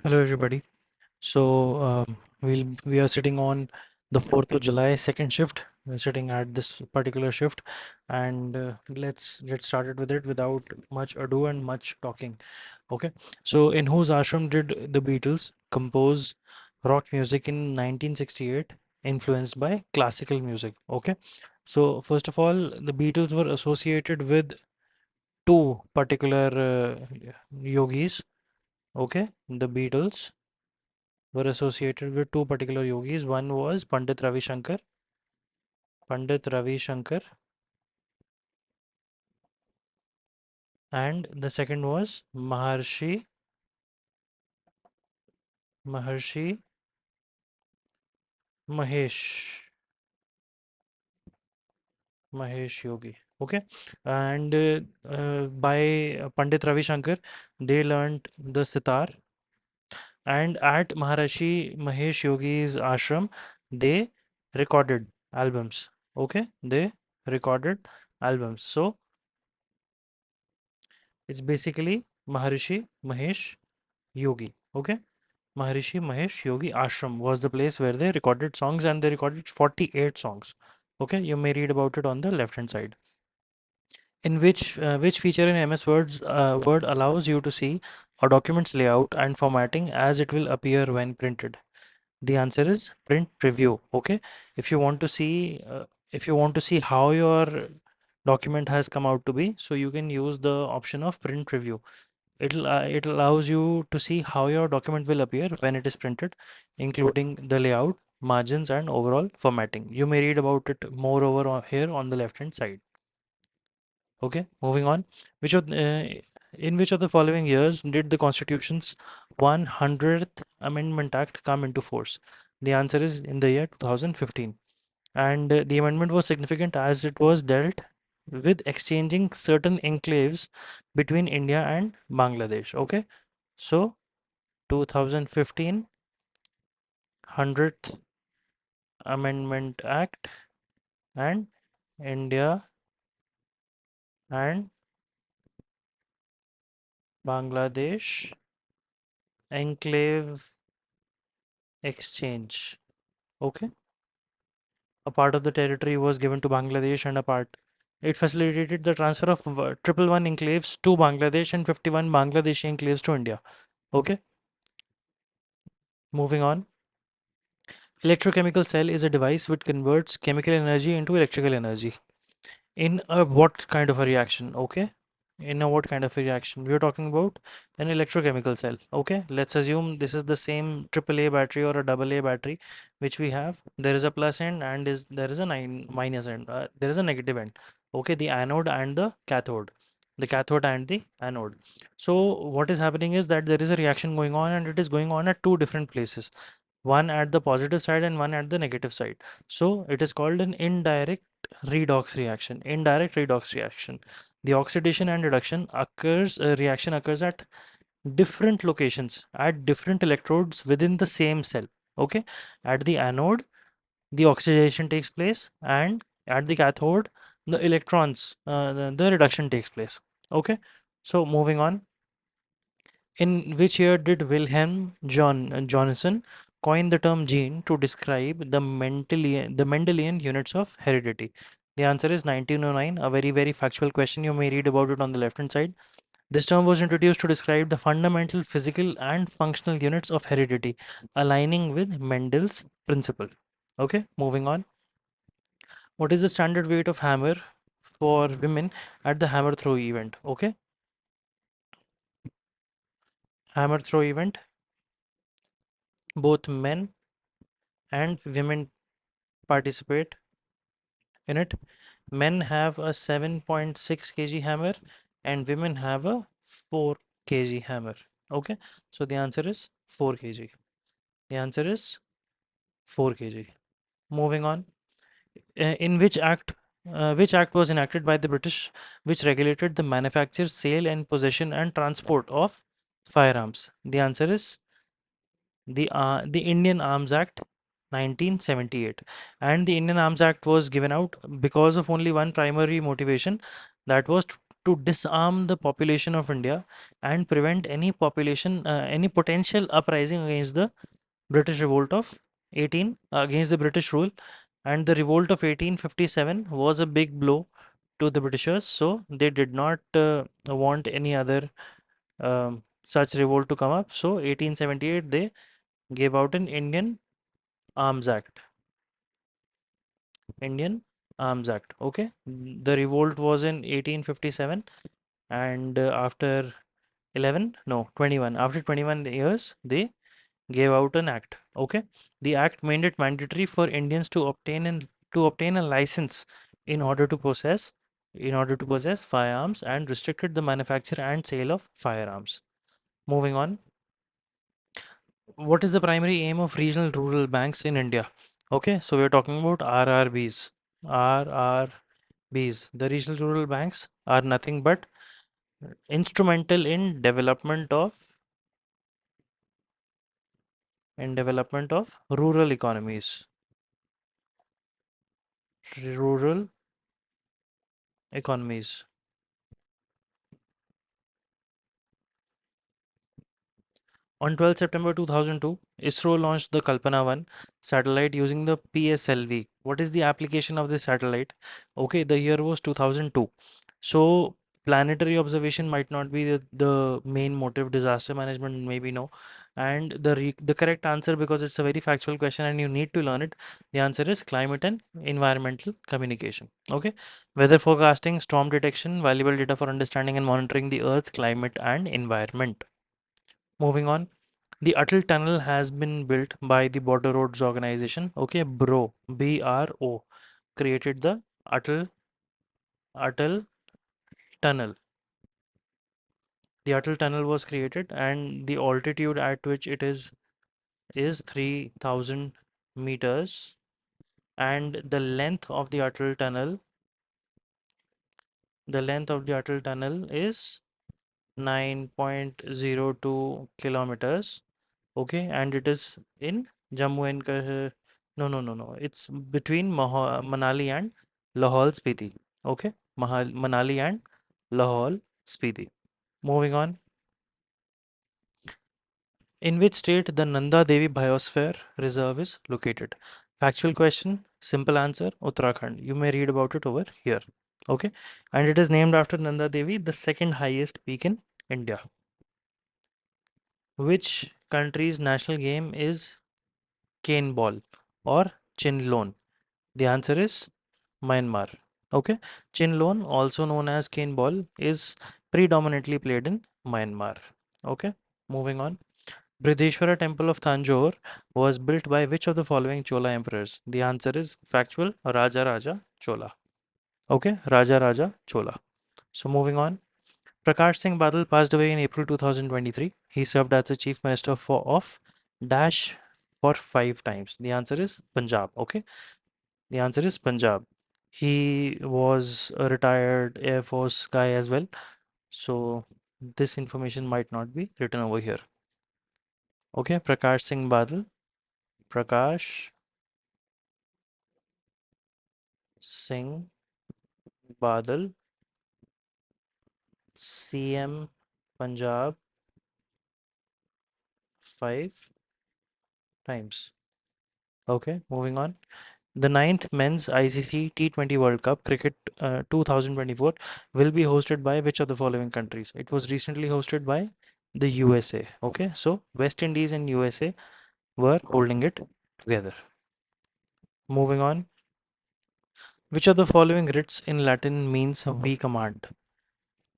Hello, everybody. We are sitting on the 4th of July second shift. We're sitting at this particular shift, and let's get started with it without much ado and much talking. Okay. So, in whose ashram did the Beatles compose rock music in 1968, influenced by classical music? Okay. So, first of all, the Beatles were associated with two particular yogis. Okay, the Beatles were associated with two particular yogis. One was Pandit Ravi Shankar, and the second was Maharshi Mahesh, Mahesh Yogi. Okay, and by Pandit Ravi Shankar, they learned the sitar, and at Maharishi Mahesh Yogi's ashram, they recorded albums. Okay, they recorded albums. So it's basically Maharishi Mahesh Yogi. Okay. Maharishi Mahesh Yogi Ashram was the place where they recorded songs, and they recorded 48 songs. Okay, you may read about it on the left hand side. In which feature in MS Word allows you to see a document's layout and formatting as it will appear when printed. The answer is print preview. Okay, if you want to see how your document has come out to be, so you can use the option of print preview. It allows you to see how your document will appear when it is printed, including the layout, margins, and overall formatting. You may read about it more over here on the left hand side. Okay, moving on. Which of in which of the following years did the Constitution's 100th Amendment Act come into force? The answer is in the year 2015. And the amendment was significant as it was dealt with exchanging certain enclaves between India and Bangladesh. Okay, so 2015 100th Amendment Act and India and Bangladesh enclave exchange. Okay, a part of the territory was given to Bangladesh, and a part it facilitated the transfer of triple one enclaves to Bangladesh and 51 Bangladeshi enclaves to India. Okay, moving on. Electrochemical cell is a device which converts chemical energy into electrical energy. In a what kind of a reaction? Okay. In a what kind of a reaction? We are talking about an electrochemical cell. Okay. Let's assume this is the same AAA battery or a AA battery which we have. There is a plus end and there is a minus end. There is a negative end. Okay. The anode and the cathode. The cathode and the anode. So what is happening is that there is a reaction going on, and it is going on at two different places, one at the positive side and one at the negative side. So it is called an indirect redox reaction. Indirect redox reaction. The oxidation and reaction occurs at different locations, at different electrodes within the same cell. Okay, at the anode, the oxidation takes place, and at the cathode, the electrons, the reduction takes place. Okay, so moving on. In which year did Johnson coin the term gene to describe the Mendelian units of heredity? The answer is 1909. A very, very factual question. You may read about it on the left hand side. This term was introduced to describe the fundamental physical and functional units of heredity, aligning with Mendel's principle. Okay, moving on. What is the standard weight of hammer for women at the hammer throw event? Okay, hammer throw event. Both men and women participate in it. Men have a 7.6 kg hammer, and women have a 4 kg hammer. Okay, so the answer is 4 kg. The answer is 4 kg. Moving on. In which act was enacted by the British, which regulated the manufacture, sale, and possession and transport of firearms? The answer is the Indian Arms Act 1978. And the Indian Arms Act was given out because of only one primary motivation, that was to disarm the population of India and prevent any potential uprising against the British revolt of 18 against the British rule. And the revolt of 1857 was a big blow to the Britishers, so they did not want any other such revolt to come up. So 1878 they gave out an Arms Act. Indian Arms Act. Okay, the revolt was in 1857, and after 11, no, 21. After 21 years, they gave out an act. Okay, the act made it mandatory for Indians to obtain a license in order to possess firearms, and restricted the manufacture and sale of firearms. Moving on, what is the primary aim of regional rural banks in India? Okay, so we're talking about RRBs. RRBs. The regional rural banks are nothing but instrumental in development of rural economies. Rural economies. On 12 September 2002, ISRO launched the Kalpana 1 satellite using the PSLV. What is the application of this satellite? Okay, the year was 2002. So, planetary observation might not be the main motive, disaster management, maybe no. And the correct answer, because it's a very factual question and you need to learn it, the answer is climate and environmental communication. Okay, weather forecasting, storm detection, valuable data for understanding and monitoring the Earth's climate and environment. Moving on, the Atal Tunnel has been built by the Border Roads Organization. Okay, BRO created the Atal Tunnel. The Atal Tunnel was created, and the altitude at which it is 3,000 meters, and the length of the Atal Tunnel is 9.02 kilometers. Okay, and it is in Jammu and no, it's between Manali and Lahaul Spiti. Okay, Manali and Lahaul Spiti. Moving on, in which state the Nanda Devi Biosphere Reserve is located? Factual question, simple answer, Uttarakhand. You may read about it over here. Okay, and it is named after Nanda Devi, the second highest peak in India. Which country's national game is cane ball or chinlone? The answer is Myanmar. Okay, chinlone, also known as cane ball, is predominantly played in Myanmar. Okay, moving on. Brihadeshwara Temple of Tanjore was built by which of the following Chola emperors? The answer is factual, Raja Raja Chola. Okay, Raja Raja Chola. So moving on. Prakash Singh Badal passed away in April 2023. He served as the Chief Minister of Dash for 5 times. The answer is Punjab. Okay, the answer is Punjab. He was a retired Air Force guy as well. So this information might not be written over here. Okay, Prakash Singh Badal. Prakash Singh Badal, CM Punjab 5 times. Okay, moving on. The ninth men's ICC T20 World Cup Cricket 2024 will be hosted by which of the following countries? It was recently hosted by the USA. Okay, so West Indies and USA were holding it together. Moving on. Which of the following writs in Latin means we command?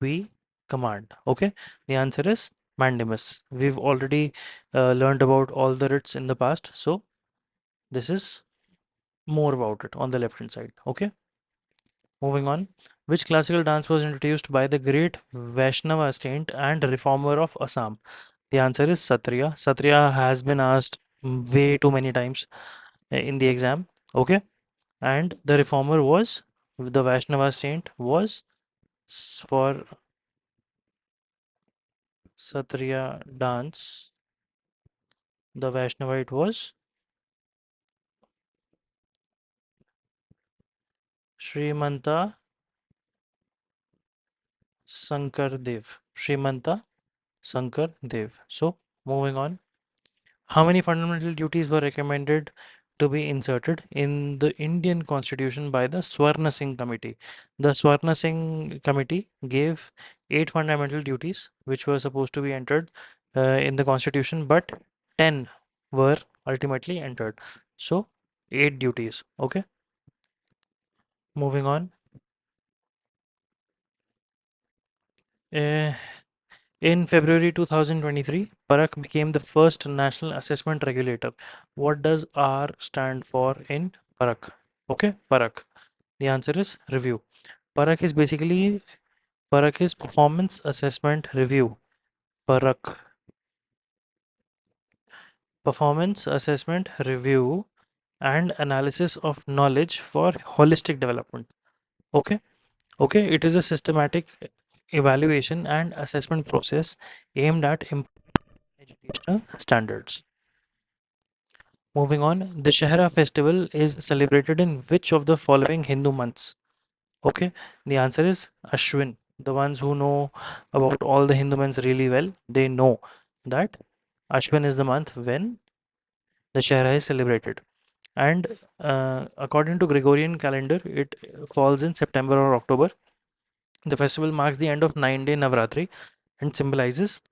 We command. Okay, the answer is mandamus. We've already learned about all the writs in the past, so this is more about it on the left hand side. Okay, moving on. Which classical dance was introduced by the great Vaishnava saint and reformer of Assam? The answer is Satriya. Satriya has been asked way too many times in the exam. Okay, and the reformer was the Vaishnava saint was for Satriya dance. The Vaishnavite was Srimanta Sankar Dev. Srimanta Sankar Dev. So, moving on. How many fundamental duties were recommended to be inserted in the Indian Constitution by the Swarna Singh Committee? The Swarna Singh Committee gave 8 fundamental duties which were supposed to be entered in the Constitution, but 10 were ultimately entered. So, 8 duties. Okay, moving on. Uh, In February 2023, PARAK became the first national assessment regulator. What does R stand for in PARAK? Okay, PARAK. The answer is review. PARAK is basically PARAK is performance assessment review. PARAK, performance assessment review and analysis of knowledge for holistic development. Okay, okay. It is a systematic evaluation and assessment process aimed at improving educational standards. Moving on, the Shahra festival is celebrated in which of the following Hindu months? Okay, the answer is Ashwin. The ones who know about all the Hindu months really well, they know that Ashwin is the month when the Shahra is celebrated. And according to Gregorian calendar, it falls in September or October. The festival marks the end of 9-day Navratri and symbolizes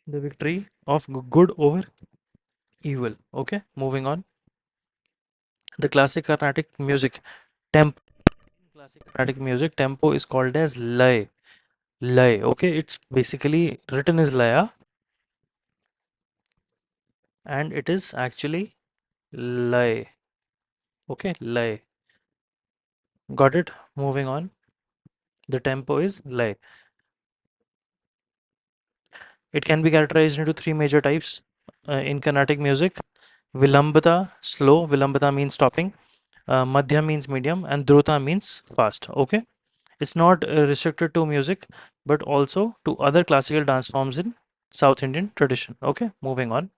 the victory of good over evil. Okay, moving on. The classic Carnatic music tempo. Classic Carnatic music tempo is called as lay. Lay. Okay, it's basically written as laya and it is actually lay. Okay, lay. Got it? Moving on. The tempo is lay. It can be characterized into 3 major types in Carnatic music. Vilambata, slow. Vilambata means stopping. Madhya means medium, and Druta means fast. Okay, it's not restricted to music, but also to other classical dance forms in South Indian tradition. Okay, moving on.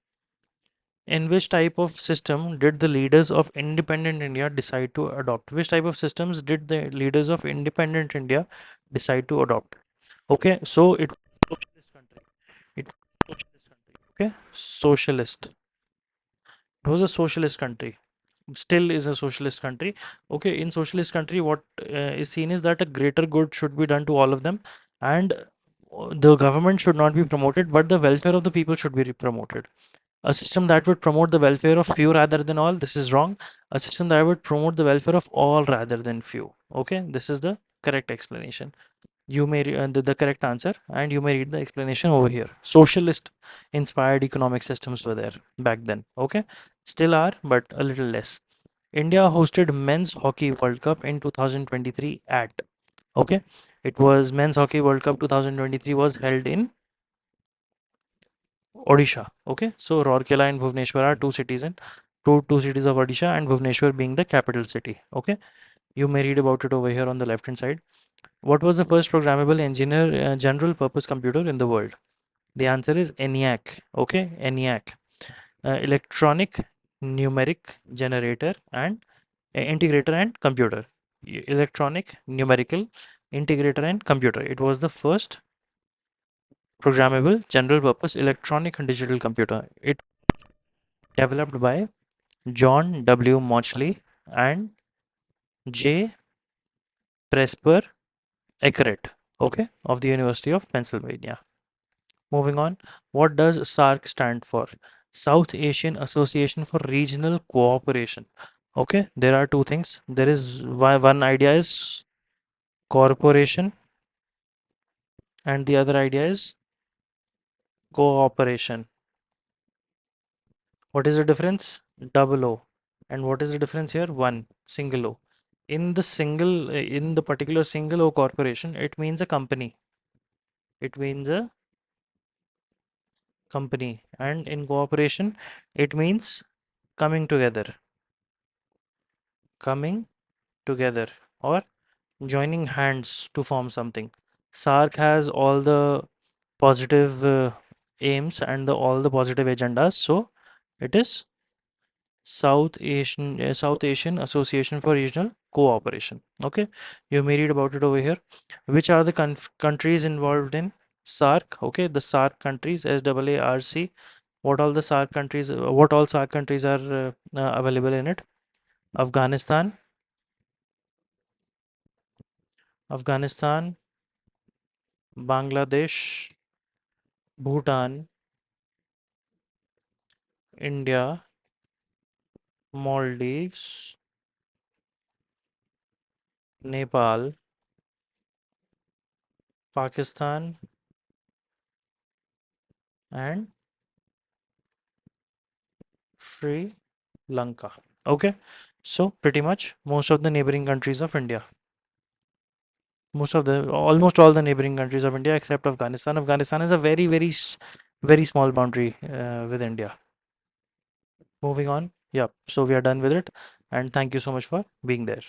In which type of system did the leaders of independent India decide to adopt? Which type of systems did the leaders of independent India decide to adopt? Okay, so it was socialist country. It was socialist country. Okay, socialist. It was a socialist country. Still is a socialist country. Okay, in socialist country, what is seen is that a greater good should be done to all of them, and the government should not be promoted, but the welfare of the people should be promoted. A system that would promote the welfare of few rather than all, this is wrong. A system that would promote the welfare of all rather than few. Okay, this is the correct explanation. You may the correct answer, and you may read the explanation over here. Socialist inspired economic systems were there back then. Okay, still are, but a little less. India hosted men's hockey world cup in 2023 at, okay, it was men's hockey world cup 2023 was held in Odisha. Okay, so Rourkela and Bhubaneswar are two cities in two cities of Odisha, and Bhubaneswar being the capital city. Okay, you may read about it over here on the left hand side. What was the first programmable engineer general purpose computer in the world? The answer is ENIAC. Okay, ENIAC, electronic numeric generator and integrator and computer. Electronic numerical integrator and computer. It was the first programmable general purpose electronic and digital computer. It developed by John W. Mauchly and J. Presper Eckert, okay, of the University of Pennsylvania. Moving on, what does SARC stand for? South Asian Association for Regional Cooperation. Okay, there are two things. There is one idea is corporation, and the other idea is cooperation. What is the difference? Double O. And what is the difference here? One, single O. In the particular single O corporation, it means a company. It means a company. And in cooperation, it means coming together. Coming together or joining hands to form something. SARC has all the positive aims and all the positive agendas. So it is South Asian Association for Regional cooperation. Okay, you may read about it over here. Which are the countries involved in SARC? Okay, the SARC countries, SAARC. What all the SARC countries? What all SARC countries are available in it? Afghanistan, Afghanistan, Bangladesh, Bhutan, India, Maldives, Nepal, Pakistan, and Sri Lanka. Okay, so pretty much most of the neighboring countries of India. Almost all the neighboring countries of India except Afghanistan. Afghanistan is a very small boundary with India. Moving on. Yeah, so we are done with it, and thank you so much for being there.